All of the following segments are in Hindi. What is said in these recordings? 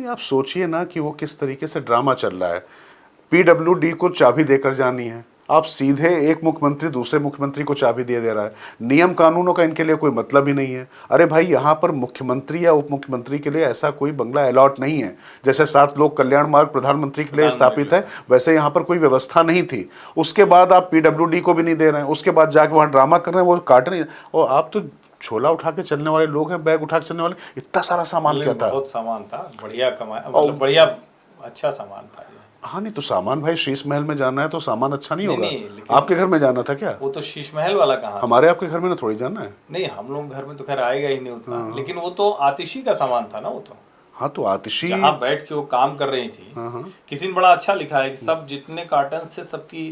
नहीं, आप सोचिए ना कि वो किस तरीके से ड्रामा चल रहा है। पीडब्ल्यूडी को चाबी देकर जानी है, आप सीधे एक मुख्यमंत्री दूसरे मुख्यमंत्री को चाबी दे रहा है। नियम कानूनों का इनके लिए कोई मतलब ही नहीं है। अरे भाई, यहाँ पर मुख्यमंत्री या उप मुख्यमंत्री के लिए ऐसा कोई बंगला अलॉट नहीं है। जैसे 7 लोक कल्याण मार्ग प्रधानमंत्री के लिए स्थापित है, वैसे यहाँ पर कोई व्यवस्था नहीं थी। उसके बाद आप पीडब्ल्यूडी को भी नहीं दे रहे हैं, उसके बाद जाके वहाँ ड्रामा कर रहे हैं, वो काट नहीं। और आप तो छोला उठा के चलने वाले लोग हैं, बैग उठा के चलने वाले। इतना सारा सामान क्या था? बहुत सामान था, बढ़िया कमाया, मतलब बढ़िया अच्छा सामान था ये। हाँ, नहीं तो सामान भाई, शीश महल में जाना है तो सामान अच्छा नहीं होगा। नहीं, आपके घर में जाना था क्या? वो तो शीश महल वाला कहाँ? हमारे आपके घर में ना थोड़ी जाना है। नहीं, हम लोग घर में तो खैर आएगा ही नहीं उतना, लेकिन वो तो आतिशी का सामान था ना वो तो। हाँ, तो आतिशी जहाँ बैठ के वो काम कर रही थी। किसी ने बड़ा अच्छा लिखा है कि सब जितने कार्टन से सबकी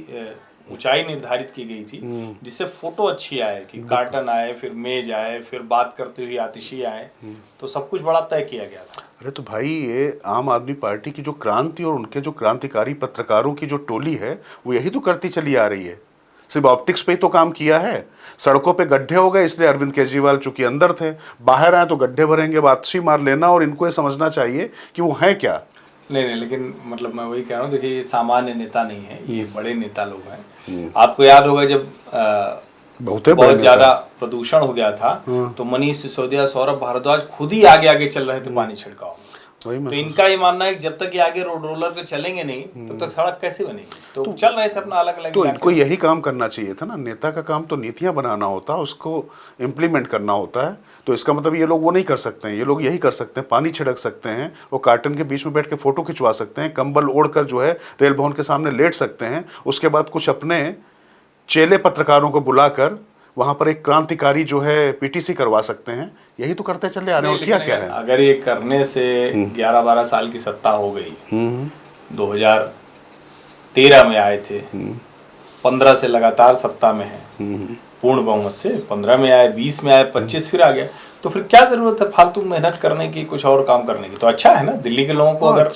ऊंचाई निर्धारित की गई थी, जिससे फोटो अच्छी आए, कि कार्टन आए, फिर मेज आए, फिर बात करते हुए आतिशी आए, तो सब कुछ बड़ा तय किया गया था। अरे तो भाई, ये आम आदमी पार्टी की जो क्रांति और उनके जो क्रांतिकारी पत्रकारों की जो टोली है, वो यही तो करती चली आ रही है। सिर्फ ऑप्टिक्स पे ही तो काम किया है। सड़कों पे गड्ढे हो गए, इसलिए अरविंद केजरीवाल चूंकि अंदर थे, बाहर आए तो गड्ढे भरेंगे, वापसी मार लेना। और इनको ये समझना चाहिए कि वो हैं क्या। नहीं, लेकिन मतलब मैं वही कह रहा हूँ, देखिए ये सामान्य नेता नहीं है, ये बड़े नेता लोग हैं। आपको याद होगा जब बहुत ज्यादा प्रदूषण हो गया था, तो मनीष सिसोदिया, सौरभ भारद्वाज खुद ही आगे आगे चल रहे थे पानी छिड़काव। तो इनका ये मानना है कि जब तक ये आगे रोड रोलर पे चलेंगे नहीं, तब तक सड़क कैसे बनेगी? तो चल रहे थे अपना अलग अलग। तो इनको यही काम करना चाहिए था ना। नेता का काम तो नीतियां बनाना होता है, उसको इम्प्लीमेंट करना होता है। तो इसका मतलब ये लोग वो नहीं कर सकते हैं। ये लोग यही कर सकते हैं, पानी छिड़क सकते हैं, वो कार्टन के बीच में बैठ के फोटो खिंचवा सकते हैं, कंबल ओढ़कर जो है रेल भवन के सामने लेट सकते हैं। उसके बाद कुछ अपने चेले पत्रकारों को बुलाकर वहां पर एक क्रांतिकारी जो है पीटीसी करवा सकते हैं। यही तो करते चले आ रहे हैं, और क्या है। अगर ये करने से 11-12 साल की सत्ता हो गई, 2013 में आए थे, 15 से लगातार सत्ता में है, पूर्ण बहुमत से 15 में आए, 20 में आए, 25 फिर आ गया, तो फिर क्या जरूरत है फालतू मेहनत करने की, कुछ और काम करने की? तो अच्छा है ना, दिल्ली के लोगों को अगर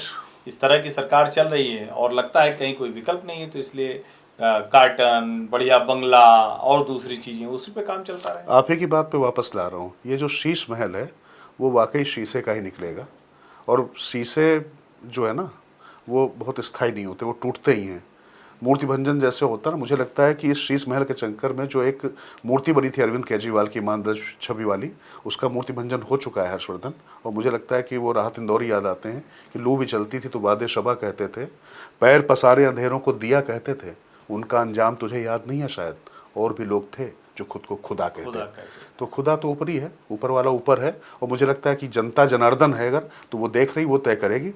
इस तरह की सरकार चल रही है और लगता है कहीं कोई विकल्प नहीं है, तो इसलिए कार्टन, बढ़िया बंगला और दूसरी चीजें, उसी पे काम चलता रहे। आप ही की बात पे वापस ला रहा हूँ। ये जो शीश महल है, वो वाकई शीशे का ही निकलेगा। और शीशे जो है ना, वो बहुत स्थायी नहीं होते, वो टूटते ही हैं। मूर्ति भंजन जैसे होता है ना। मुझे लगता है कि इस शीश महल के चक्कर में जो एक मूर्ति बनी थी अरविंद केजरीवाल की ईमानदार छवि वाली, उसका मूर्ति भंजन हो चुका है हर्षवर्धन। और मुझे लगता है कि वो राहत इंदौरी याद आते हैं कि लू भी चलती थी तो बादे शबा कहते थे, पैर पसारे अंधेरों को दिया कहते थे, उनका अंजाम तुझे याद नहीं है शायद। और भी लोग थे जो खुद को खुदा कहते हैं। तो खुदा तो ऊपर ही है, ऊपर वाला ऊपर है। और मुझे लगता है कि जनता जनार्दन है अगर, तो वो देख रही, वो तय करेगी।